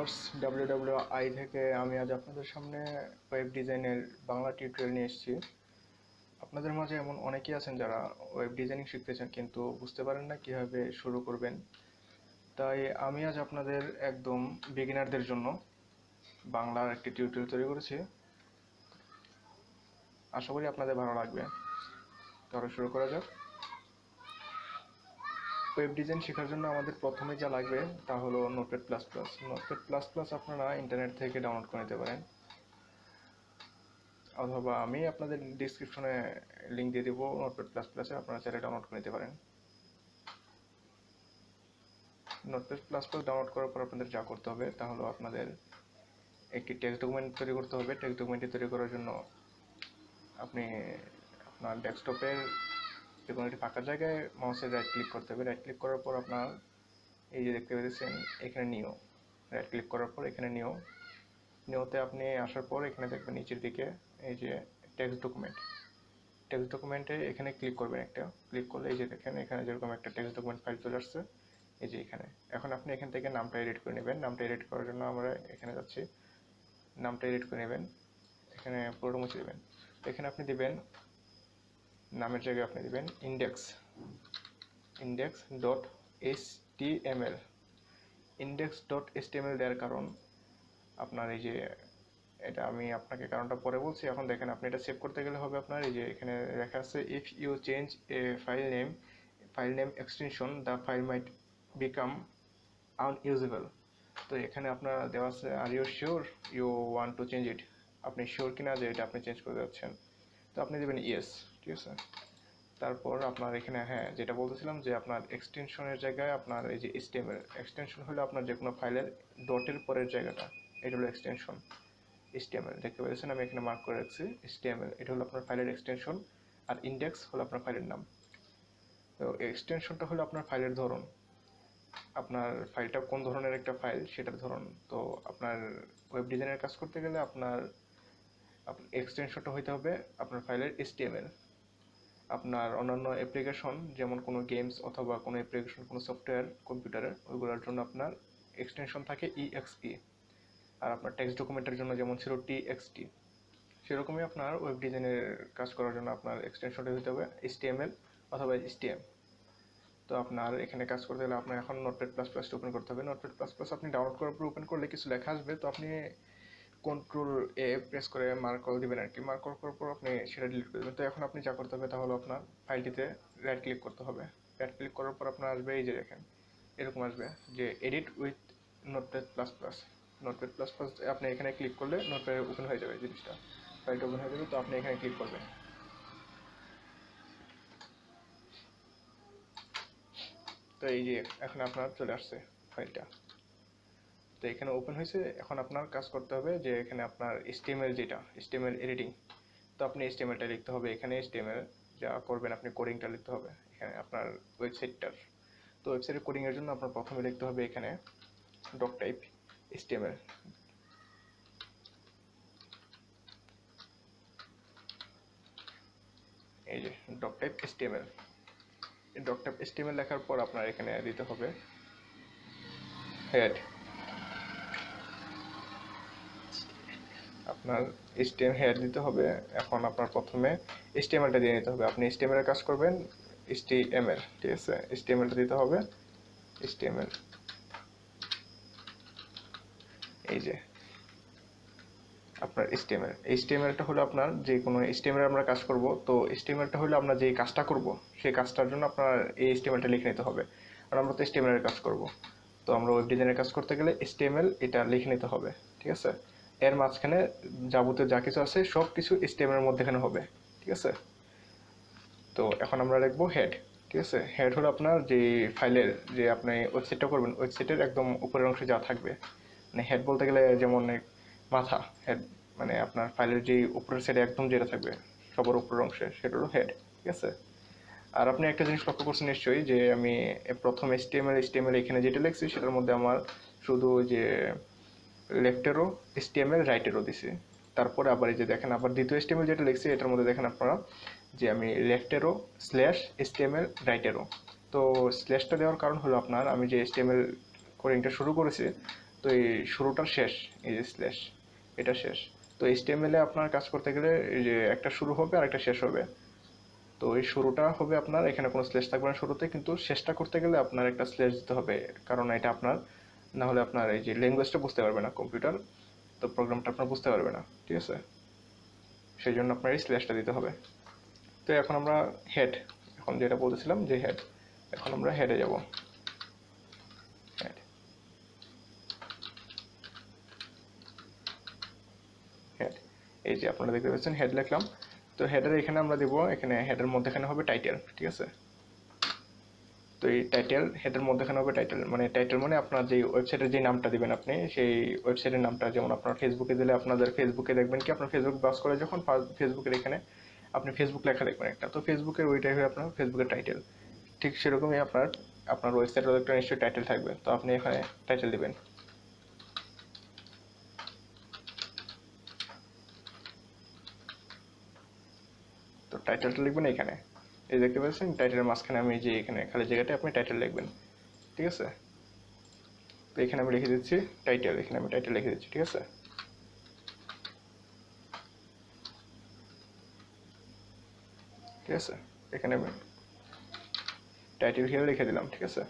Viewers, W.W.I থেকে আমি আজ আপনাদের সামনে ওয়েব ডিজাইনের বাংলা টিউটোরিয়াল নিয়ে এসেছি। আপনাদের মাঝে এমন অনেকেই আছেন যারা ওয়েব ডিজাইনিং শিখতে চান কিন্তু বুঝতে পারেন না কিভাবে শুরু করবেন। তাই আমি আজ আপনাদের একদম বিগিনারদের জন্য বাংলার একটি টিউটোরিয়াল তৈরি করেছি। আশা করি আপনাদের ভালো লাগবে। তাহলে শুরু করা যাক। ওয়েব ডিজাইন শেখার জন্য আমাদের প্রথমে যা লাগবে তা হলো notepad plus plus. Notepad plus plus আপনারা ইন্টারনেট থেকে ডাউনলোড করে নিতে পারেন, অথবা আমি আপনাদের ডিসক্রিপশনে লিঙ্ক দিয়ে দেবো নোটপ্যাড প্লাস প্লাসে, আপনারা চাইলে ডাউনলোড করে নিতে পারেন। নোটপ্যাড প্লাস প্লাস ডাউনলোড করার পর আপনাদের যা করতে হবে তা হলো আপনাদের একটি টেক্সট ডকুমেন্ট তৈরি করতে হবে। টেক্সট ডকুমেন্টটি তৈরি করার জন্য আপনি আপনার ডেস্কটপের যে কোনো একটি ফাঁকা জায়গায় মাউসের রাইট ক্লিক করতে হবে। রাইট ক্লিক করার পর আপনার এই যে দেখতে পেয়েছেন এখানে নিউ, রাইট ক্লিক করার পর এখানে নিউতে আপনি আসার পর এখানে দেখবেন নিচের দিকে এই যে টেক্সট ডকুমেন্টে এখানে ক্লিক করবেন। একটা ক্লিক করলে এই যে দেখেন এখানে যেরকম একটা টেক্সট ডকুমেন্ট ফাইল চলে আসছে এই যে এখানে। এখন আপনি এখান থেকে নামটা এডিট করে নেবেন। নামটা এডিট করার জন্য আমরা এখানে যাচ্ছি, নামটা এডিট করে নেবেন, এখানে পুরোটা মুছে দেবেন। এখানে আপনি দিবেন নামের জায়গায় আপনি দিবেন index.html। index.html দেওয়ার কারণ আপনার এই যে এটা আমি আপনাকে কারণটা পরে বলছি। এখন দেখেন আপনি এটা সেভ করতে গেলে হবে আপনার এই যে এখানে লেখা আছে if you change a file name extension the file might become unusable. তো এখানে আপনার দেওয়া আছে are you sure you want to change it, আপনি শিওর কিনা যে এটা আপনি চেঞ্জ করতে যাচ্ছেন। তো আপনি দেবেন ইয়েস, ঠিক আছে। তারপর আপনার এখানে হ্যাঁ যেটা বলতেছিলাম যে আপনার এক্সটেনশনের জায়গায় আপনার এই যে HTML এক্সটেনশন হলো আপনার যে কোনো ফাইলের ডটের পরের জায়গাটা, এটা হলো এক্সটেনশন। HTML দেখতে পেয়েছেন আমি এখানে মার্ক করে রাখছি HTML, এটা হলো আপনার ফাইলের এক্সটেনশন। আর ইন্ডেক্স হলো আপনার ফাইলের নাম। তো এক্সটেনশনটা হলো আপনার ফাইলের ধরন, আপনার ফাইলটা কোন ধরনের একটা ফাইল সেটার ধরন। তো আপনার ওয়েব ডিজাইনের কাজ করতে গেলে আপনার এক্সটেনশনটা হইতে হবে আপনার ফাইলের HTML। আপনার অন্যান্য অ্যাপ্লিকেশন যেমন কোনো গেমস অথবা কোনো অ্যাপ্লিকেশন কোনো সফটওয়্যার কম্পিউটারের ওইগুলোর জন্য আপনার এক্সটেনশন থাকে EXE। আর আপনার টেক্সট ডকুমেন্টের জন্য যেমন ছিল TXT, সেরকমই আপনার ওয়েব ডিজাইনের কাজ করার জন্য আপনার এক্সটেনশনটা হতে হবে HTML অথবা HTML। তো আপনার এখানে কাজ করতে গেলে আপনার এখন নোটপ্যাড প্লাস প্লাসটা ওপেন করতে হবে। নোটপ্যাড প্লাস প্লাস আপনি ডাউনলোড করার পর ওপেন করলে কিছু লেখা আসবে, তো আপনি Ctrl+A প্রেস করে মার্ক কল দিবেন আর কি। মার্ক করার পর আপনি সেটা ডিলিট করে দেবেন। তো এখন আপনি যা করতে হবে তা হলো আপনার ফাইলটিতে রাইট ক্লিক করতে হবে। রাইট ক্লিক করার পর আপনার আসবে এই যে দেখেন এরকম আসবে যে edit with notepad plus plus. Notepad plus plus আপনি এখানে ক্লিক করলে নোটপ্যাড ওপেন হয়ে যাবে, জিনিসটা ফাইলটা ওপেন হয়ে যাবে। তো আপনি এখানে ক্লিক করবেন। তো এই যে এখন আপনার চলে আসছে ফাইলটা, তো এখানে ওপেন হয়েছে। এখন আপনার কাজ করতে হবে যে এখানে আপনার HTML যেটা HTML এডিটিং, তো আপনি HTMLটা লিখতে হবে এখানে। HTML যা করবেন আপনি কোডিংটা লিখতে হবে এখানে আপনার ওয়েবসাইটটার। তো ওয়েবসাইটের কোডিংয়ের জন্য আপনার প্রথমে লিখতে হবে এখানে ডক টাইপ HTML। এই যে ডক টাইপ HTML। এই ডক টাইপ HTML লেখার পর আপনার এখানে দিতে হবে হেড। আপনার HTML হেড দিতে হবে। এখন আপনার প্রথমে HTMLটা দিয়ে নিতে হবে। আপনি HTML এর কাজ করবেন HTML, ঠিক আছে। HTMLটা দিতে হবে HTML। এই যে আপনার HTMLটা হলো আপনার যে কোনো HTML আমরা কাজ করব, তো HTMLটা হলো আমরা যে কাজটা করব সেই কাজটার জন্য আপনার এই HTMLটা লিখে নিতে হবে। আর আমরা তো HTML এর কাজ করব, তো আমরা ওয়েব ডিজাইনের কাজ করতে গেলে HTML এটা লিখে নিতে হবে, ঠিক আছে। এর মাঝখানে যাবতীয় যা কিছু আছে সব কিছু HTML এর মধ্যেখানে হবে, ঠিক আছে। তো এখন আমরা লিখবো হেড, ঠিক আছে। হেড হলো আপনার যে ফাইলের যে আপনি ওয়েবসাইটটা করবেন ওয়েবসাইটের একদম উপরের অংশে যা থাকবে, মানে হেড বলতে গেলে যেমন মাথা, হেড মানে আপনার ফাইলের যে উপরের সাইডে একদম যেটা থাকবে সবার উপরের অংশে সেটা হলো হেড, ঠিক আছে। আর আপনি একটা জিনিস লক্ষ্য করছেন নিশ্চয়ই যে আমি প্রথম HTML এখানে যেটা লিখছি সেটার মধ্যে আমার শুধু যে লেফট এরো HTML রাইট এরো দিছি। তারপরে আবার এই যে দেখেন আবার দ্বিতীয় HTML যেটা লিখছি এটার মধ্যে দেখেন আপনারা যে আমি লেফট এরো /HTML রাইট এরো। তো স্ল্যাশটা দেওয়ার কারণ হলো আপনার আমি যে HTML কোডিংটা শুরু করেছি তো এই শুরুটা শেষ, এই যে স্ল্যাশ, এটা শেষ। তো এইচটিএমএল এ আপনার কাজ করতে গেলে এই যে একটা শুরু হবে আর একটা শেষ হবে। তো এই শুরুটা হবে আপনার, এখানে কোনো স্ল্যাশ থাকবে না শুরুতে, কিন্তু শেষটা করতে গেলে আপনার একটা স্ল্যাশ দিতে হবে, কারণ এটা আপনার না হলে আপনার এই যে ল্যাঙ্গুয়েজটা বুঝতে পারবে না কম্পিউটার, তো প্রোগ্রামটা আপনার বুঝতে পারবে না, ঠিক আছে? সেই জন্য আপনার এই স্ল্যাশটা দিতে হবে। তো এখন আমরা হেড, এখন যেটা বলতেছিলাম যে হেড, এখন আমরা হেডে যাব। হেড, হেড, এই যে আপনারা দেখতে পাচ্ছেন হেড লিখলাম। তো হেডের এখানে আমরা দেব, এখানে হেডের মধ্যেখানে হবে টাইটেল, ঠিক আছে? তো এই টাইটেল হেডের মধ্যেখানে হবে টাইটেল, মানে টাইটেল মানে আপনার যে ওয়েবসাইটের যে নামটা দিবেন আপনি, সেই ওয়েবসাইটের নামটা, যেমন আপনার ফেসবুকে দিলে আপনাদের ফেসবুকে দেখবেন কি, আপনার ফেসবুক ব্রাউজ করে যখন ফেসবুকের এখানে আপনি ফেসবুক লেখা দেখবেন একটা, তো ফেসবুকের ওইটাই হবে আপনার ফেসবুকের টাইটেল। ঠিক সেরকমই আপনার আপনার ওয়েবসাইটের একটা নিশ্চয়ই টাইটেল থাকবে, তো আপনি এখানে টাইটেল দিবেন। তো টাইটেলটা লিখবেন এখানে, এই দেখতে পাচ্ছেন টাইটেলের মাঝখানে আমি যে এখানে খালি জায়গাটা আপনি টাইটেল লিখবেন, ঠিক আছে? তো এখানে আমি লিখে দিচ্ছি টাইটেল, এখানে আমি টাইটেল লিখে দিচ্ছি, ঠিক আছে? ঠিক আছে, এখানে আমি টাইটেল হিয়ার লিখে দিলাম, ঠিক আছে?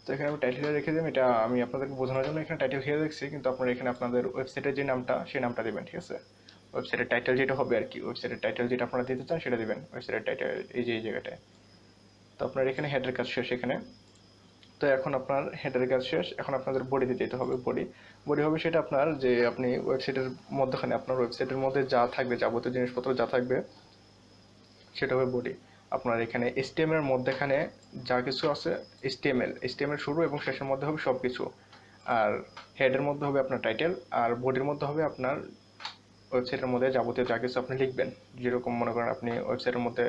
তো এখানে আমি টাইটেল হিয়ার রেখে দিলাম, এটা আমি আপনাদেরকে বোঝানোর জন্য এখানে টাইটেল হিয়ার লিখছি, কিন্তু আপনারা এখানে আপনাদের ওয়েবসাইটের যে নামটা সেই নামটা দেবেন, ঠিক আছে? ওয়েবসাইটের টাইটেল যেটা হবে আর কি, ওয়েবসাইটের টাইটেল যেটা আপনারা দিতে চান সেটা দিবেন, ওয়েবসাইটের টাইটেল এই যে এই জায়গাটায়। তো আপনার এখানে হেডের কাজ শেষ এখানে। তো এখন আপনার হেডের কাজ শেষ, এখন আপনাদের বডিতে যেতে হবে। বডি, বডি হবে সেটা আপনার যে আপনি ওয়েবসাইটের মধ্যখানে আপনার ওয়েবসাইটের মধ্যে যা থাকবে, যাবতীয় জিনিসপত্র যা থাকবে সেটা হবে বডি। আপনার এখানে এইচটিএমএল এর মধ্যখানে যা কিছু আছে, এইচটিএমএল শুরু এবং শেষের মধ্যে হবে সব কিছু। আর হেডের মধ্যে হবে আপনার টাইটেল, আর বডির মধ্যে হবে আপনার ওয়েবসাইটের মধ্যে যাবতীয় যা কিছু আপনি লিখবেন। যেরকম মনে করেন আপনি ওয়েবসাইটের মধ্যে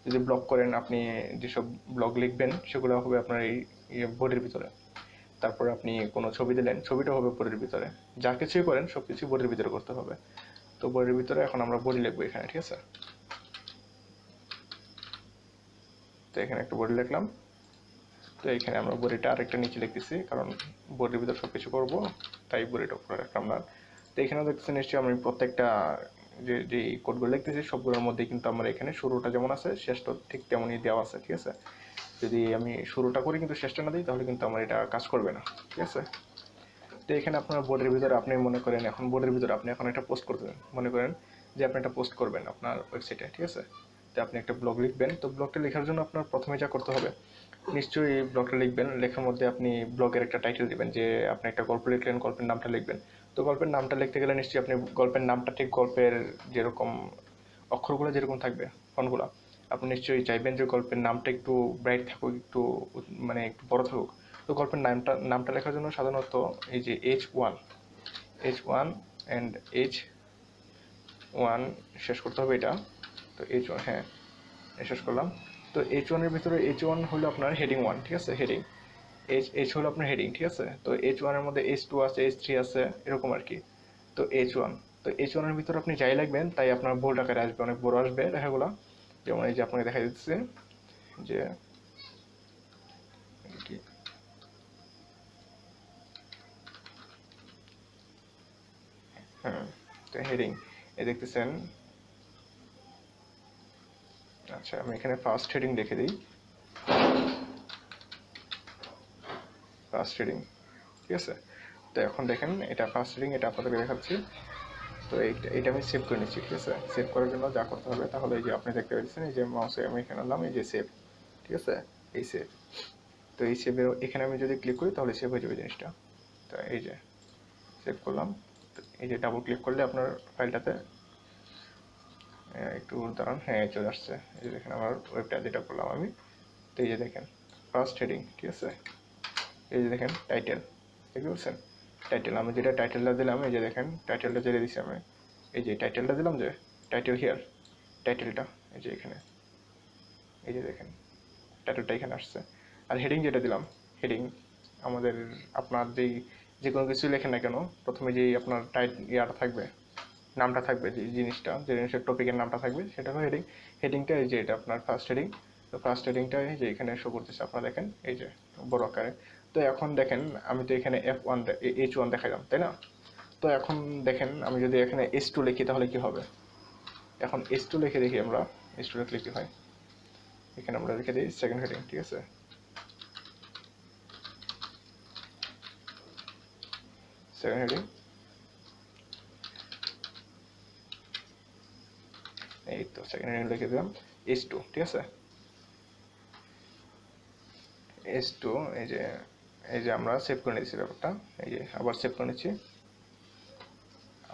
যদি ব্লগ করেন, আপনি যেসব ব্লগ লিখবেন সেগুলো হবে আপনার এই বডির ভিতরে। তারপরে আপনি কোনো ছবি দিলেন, ছবিটা হবে বডির ভিতরে। যা কিছুই করেন সব কিছুই বডির ভিতরে করতে হবে। তো বডির ভিতরে এখন আমরা বডি লিখবো এখানে, ঠিক আছে? তো এখানে একটা বডি লিখলাম। তো এখানে আমরা বডিটা আরেকটা নিচে লিখতেছি, কারণ বডির ভিতরে সব কিছু করবো, তাই বডিটা উপরে রাখলাম না। তো এখানেও দেখতেছি নিশ্চয়ই আমি প্রত্যেকটা যে কোডগুলো লিখতেছি সবগুলোর মধ্যে কিন্তু আমার এখানে শুরুটা যেমন আছে শেষটা ঠিক তেমনই দেওয়া আছে, ঠিক আছে? যদি আমি শুরুটা করি কিন্তু শেষটা না দিই তাহলে কিন্তু আমার এটা কাজ করবে না, ঠিক আছে? তো এখানে আপনার বোর্ডের ভিতরে আপনি মনে করেন, এখন বোর্ডের ভিতরে আপনি এখন একটা পোস্ট করবেন, মনে করেন যে আপনি একটা পোস্ট করবেন আপনার ওয়েবসাইটে, ঠিক আছে? তো আপনি একটা ব্লগ লিখবেন। তো ব্লগটা লেখার জন্য আপনার প্রথমে যা করতে হবে, নিশ্চয়ই ব্লগটা লিখবেন, লেখার মধ্যে আপনি ব্লগের একটা টাইটেল দিবেন, যে আপনি একটা গল্প লিখলেন, গল্পের নামটা লিখবেন। তো গল্পের নামটা লিখতে গেলে নিশ্চয়ই আপনি গল্পের নামটা ঠিক গল্পের যেরকম অক্ষরগুলো যেরকম থাকবে, ফন্টগুলো, আপনি নিশ্চয়ই চাইবেন যে গল্পের নামটা একটু ব্রাইট থাকুক, একটু মানে একটু বড় থাকুক। তো গল্পের নামটা লেখার জন্য সাধারণত এই যে H1 অ্যান্ড H1 শেষ করতে হবে এটা। তো H1, হ্যাঁ, শেষ করলাম। তো H1 এর ভিতরে H1 হলো আপনার হেডিং 1, ঠিক আছে? হেডিং H হলো আপনার হেডিং, ঠিক আছে? তো H1 এর মধ্যে H2 আছে, H3 আছে, এরকম আর কি। তো H1, তো H1 এর ভিতরে আপনি যাই লিখবেন তাই আপনার বোল্ড আকারে আসবে, অনেক বড় আসবে লেখাগুলো। যেমন এই যে আপনাকে দেখা দিচ্ছে যে কি, হ্যাঁ, তো হেডিং এই দেখতেছেন। আচ্ছা, আমি এখানে ফার্স্ট হেডিং লিখে দিই, ফার্স্ট হেডিং, ঠিক আছে? তো এখন দেখেন এটা ফার্স্ট হেডিং, এটা আপনাদেরকে দেখাচ্ছি। তো এইটা আমি সেভ করে নিচ্ছি, ঠিক আছে? সেভ করার জন্য যা করতে হবে তাহলে এই যে আপনি দেখতে পাচ্ছেন, এই যে মাউসে আমি এখানে আনলাম, এই যে সেভ, ঠিক আছে? এই সেভ। তো এই সেভের এখানে আমি যদি ক্লিক করি তাহলে সেভ হয়ে যাবে জিনিসটা। তো এই যে সেভ করলাম। তো এই যে ডাবল ক্লিক করলে আপনার ফাইলটাতে একটু দাঁড়ান, হ্যাঁ চলে আসছে। এই যে দেখেন আমার ওয়েবটা যেটা করলাম আমি। তো এই যে দেখেন ফার্স্ট হেডিং, ঠিক আছে? এই যে দেখেন টাইটেল, দেখতে পাচ্ছেন? টাইটেল আমি যেটা টাইটেলটা দিলাম, এই যে দেখেন টাইটেলটা যেটা দিচ্ছি আমি, এই যে টাইটেলটা দিলাম, যে টাইটেল হিয়ার, টাইটেলটা এই যে এখানে, এই যে দেখেন টাইটেলটা এখানে আসছে। আর হেডিং যেটা দিলাম, হেডিং আমাদের আপনার যেই যে কোনো কিছু লেখেন না কেন, প্রথমে যেই আপনার ইয়াটা থাকবে, নামটা থাকবে, যে জিনিসটা, যে জিনিসের টপিকের নামটা থাকবে সেটা হলো হেডিং। হেডিংটা এই যে এটা আপনার ফার্স্ট হেডিং। তো ফার্স্ট হেডিংটা এই যে এখানে শো করতেছে, আপনারা দেখেন এই যে বড় আকারে। তো এখন দেখেন আমি তো এখানে F1 H1 দেখালাম, তাই না? তো এখন দেখেন আমি যদি এখানে S2 লিখি তাহলে কি হবে? এখন S2 লিখে দেখি আমরা, S2 লিখলে কি হয়। এখানে আমরা লিখে দিই সেকেন্ড হেডিং, ঠিক আছে? সেকেন্ড হেডিং, এই তো সেকেন্ড হেডিং লিখে দিলাম S2, ঠিক আছে? S2 এই যে আমরা সেভ করে নিয়েছি ব্যাপারটা, এই যে আবার সেভ করে নিচ্ছি।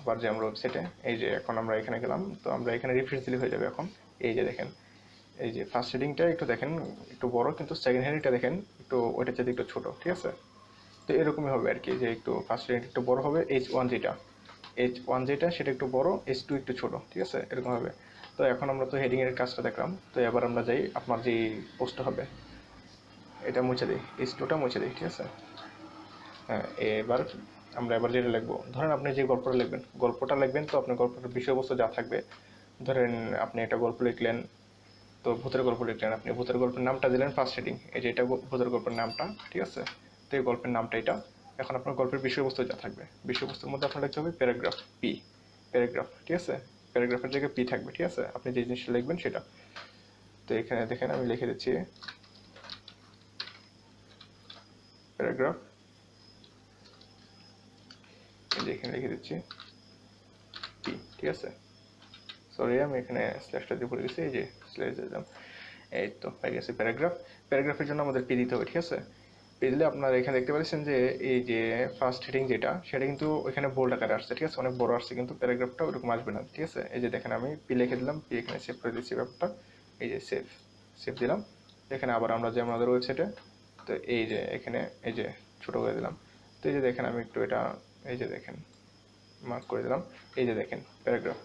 আবার যে আমরা ওয়েবসাইটে এই যে এখন আমরা এখানে গেলাম, তো আমরা এখানে রিফ্রেশ দিলে হয়ে যাবে। এখন এই যে দেখেন, এই যে ফার্স্ট হেডিংটা একটু দেখেন একটু বড়, কিন্তু সেকেন্ড হেডিংটা দেখেন একটু ওইটার চাইতে একটু ছোট, ঠিক আছে? তো এরকমই হবে আর কি, যে একটু ফার্স্ট হেডিং একটু বড় হবে, H1 যেটা সেটা একটু বড়, H2 একটু ছোট, ঠিক আছে? এরকম হবে। তো এখন আমরা তো হেডিং এর কাজটা দেখলাম, তো এবার আমরা যাই আপনার যে পোস্টটা হবে এটা মুছে দিই, H2টা মুছে দিই, ঠিক আছে? হ্যাঁ, এবার আমরা এবার যেটা লিখবো, ধরেন আপনি যে গল্পটা লিখবেন, তো আপনার গল্পটার বিষয়বস্তু যা থাকবে, ধরেন আপনি একটা গল্প লিখলেন, তো ভূতের গল্প লিখলেন, আপনি ভূতের গল্পের নামটা দিলেন ফার্স্ট হেডিং, এই যে এটা ভূতের গল্পের নামটা, ঠিক আছে? তো এই গল্পের নামটা এটা। এখন আপনার গল্পের বিষয়বস্তু যা থাকবে, বিষয়বস্তুর মধ্যে আপনার লিখতে হবে প্যারাগ্রাফ পি, প্যারাগ্রাফ, ঠিক আছে? প্যারাগ্রাফের জায়গায় পি থাকবে, ঠিক আছে? আপনি যে জিনিসটা লিখবেন সেটা। তো এখানে দেখেন আমি লিখে দিচ্ছি প্যারাগ্রাফ, এই যে এখানে লিখে দিচ্ছি পি, ঠিক আছে? সরি আমি এখানে স্ল্যাশটা দিয়ে ভুলে গেছি, এই যে স্ল্যাশ দিলাম, এই তো হয়ে গেছে প্যারাগ্রাফ। প্যারাগ্রাফের জন্য আমাদের পি দিতে হবে, ঠিক আছে? পি দিলে আপনারা এখানে দেখতে পাচ্ছেন যে এই যে ফার্স্ট হেডিং যেটা, সেটা কিন্তু ওইখানে বোল্ড আকারে আসছে, ঠিক আছে? অনেক বড় আসছে, কিন্তু প্যারাগ্রাফটা ওরকম আসবে না, ঠিক আছে? এই যে দেখেন আমি পি লিখে দিলাম, পি এখানে সেভ করে দিচ্ছি ব্যাপারটা, এই যে সেভ দিলাম। এখানে আবার আমরা যে আমাদের ওয়েবসাইটে, তো এই যে এখানে এই যে ছোট করে দিলাম। তো এই যে দেখেন আমি একটু এটা এই যে দেখেন মার্ক করে দিলাম, এই যে দেখেন প্যারাগ্রাফ।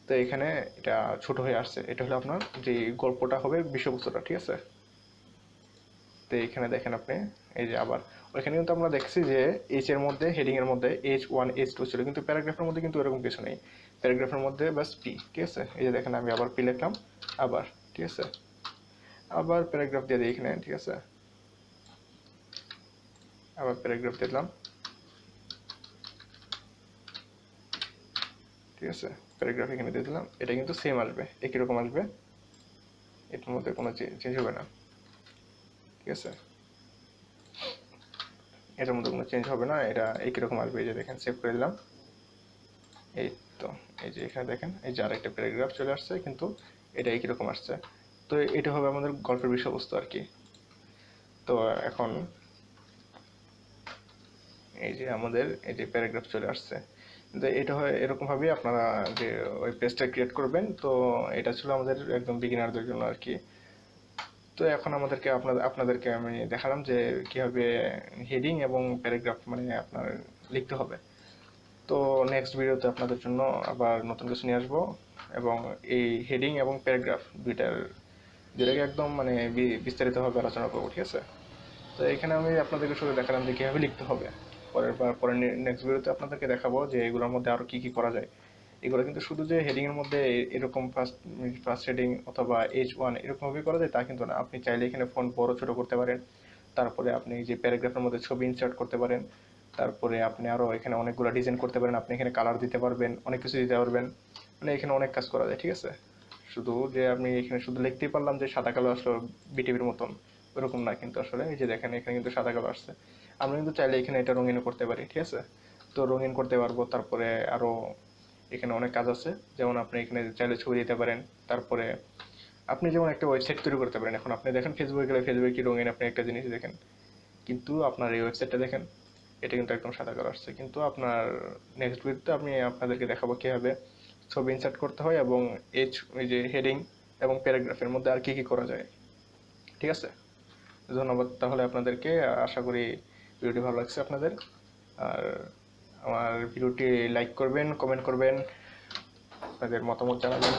তো এখানে এটা ছোট হয়ে আসছে, এটা হলো আপনার যে গল্পটা হবে বিষয়বস্তুটা, ঠিক আছে? তো এইখানে দেখেন আপনি এই যে আবার ওইখানে কিন্তু আমরা দেখছি যে এইচ এর মধ্যে হেডিং এর মধ্যে H1 H2 ছিল, কিন্তু প্যারাগ্রাফের মধ্যে কিন্তু এরকম কিছু নেই। প্যারাগ্রাফের মধ্যে বাস পি, ঠিক আছে? এই যে দেখেন আমি আবার পি লিখলাম আবার, ঠিক আছে? আবার প্যারাগ্রাফ দিয়ে দিই এখানে, ঠিক আছে? আবার প্যারাগ্রাফ দিলাম, ঠিক আছে? প্যারাগ্রাফ এখানে দিয়ে দিলাম, এটা কিন্তু সেম আসবে, একই রকম আসবে, এটার মধ্যে কোনো চেঞ্জ হবে না, ঠিক আছে? এটার মধ্যে কোনো চেঞ্জ হবে না, এটা একই রকম আসবে। এই যে দেখেন সেভ করে দিলাম, এই তো এই যে এখানে দেখেন এই যে আরেকটা প্যারাগ্রাফ চলে আসছে, কিন্তু এটা একই রকম আসছে। তো এটা হবে আমাদের গল্পের বিষয়বস্তু আর কি। তো এখন এই যে আমাদের এই যে প্যারাগ্রাফ চলে আসছে, তো এটা হয় এরকমভাবেই আপনারা যে ওই পেজটা ক্রিয়েট করবেন। তো এটা ছিল আমাদের একদম বিগিনারদের জন্য আর কি। তো এখন আপনাদেরকে আমি দেখালাম যে কিভাবে হেডিং এবং প্যারাগ্রাফ মানে আপনার লিখতে হবে। তো নেক্সট ভিডিওতে আপনাদের জন্য আবার নতুন কিছু নিয়ে আসবো, এবং এই হেডিং এবং প্যারাগ্রাফ দুইটাকে একদম মানে বিস্তারিতভাবে আলোচনা করবো, ঠিক আছে? তো এখানে আমি আপনাদেরকে শুধু দেখালাম যে কীভাবে লিখতে হবে। পরের নেক্সট ভিডিওতে আপনাদেরকে দেখাবো যে এগুলোর মধ্যে আরও কী কী করা যায়। এগুলো কিন্তু শুধু যে হেডিংয়ের মধ্যে এরকম ফার্স্ট হেডিং অথবা H1 এরকমভাবে করা যায় তা কিন্তু না। আপনি চাইলে এখানে ফন্ট বড় ছোট করতে পারেন, তারপরে আপনি যে প্যারাগ্রাফের মধ্যে ছবি ইনসার্ট করতে পারেন, তারপরে আপনি আরও এখানে অনেকগুলো ডিজাইন করতে পারেন, আপনি এখানে কালার দিতে পারবেন, অনেক কিছু দিতে পারবেন, মানে এখানে অনেক কাজ করা যায়, ঠিক আছে? শুধু যে আপনি এখানে শুধু লিখতেই পারলাম যে সাদা কালো আসলো বিটিভির মতন, ওরকম না কিন্তু আসলে। এই যে দেখেন এখানে কিন্তু সাদা কালো আসছে, আমরা কিন্তু চাইলে এখানে এটা রঙিন করতে পারি, ঠিক আছে? তো রঙিন করতে পারবো। তারপরে আরও এখানে অনেক কাজ আছে, যেমন আপনি এখানে চাইলে ছবি দিতে পারেন, তারপরে আপনি যেমন একটা ওয়েবসাইট তৈরি করতে পারেন। এখন আপনি দেখেন ফেসবুকে গেলে ফেসবুকে কি রঙিন আপনি একটা জিনিস দেখেন, কিন্তু আপনার এই ওয়েবসাইটটা দেখেন এটা কিন্তু একদম সাদা কালো আসছে। কিন্তু আপনার নেক্সট ভিডিওতে আমি আপনাদেরকে দেখাবো কীভাবে ছবি ইনসার্ট করতে হয়, এবং এই যে হেডিং এবং প্যারাগ্রাফের মধ্যে আর কি কি করা যায়, ঠিক আছে? ধন্যবাদ তাহলে আপনাদেরকে, আশা করি ভিডিওটি ভালো লাগছে আপনাদের। আর আমার ভিডিওটি লাইক করবেন, কমেন্ট করবেন, আপনাদের মতামত জানাবেন,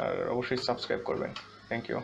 আর অবশ্যই সাবস্ক্রাইব করবেন। Thank you.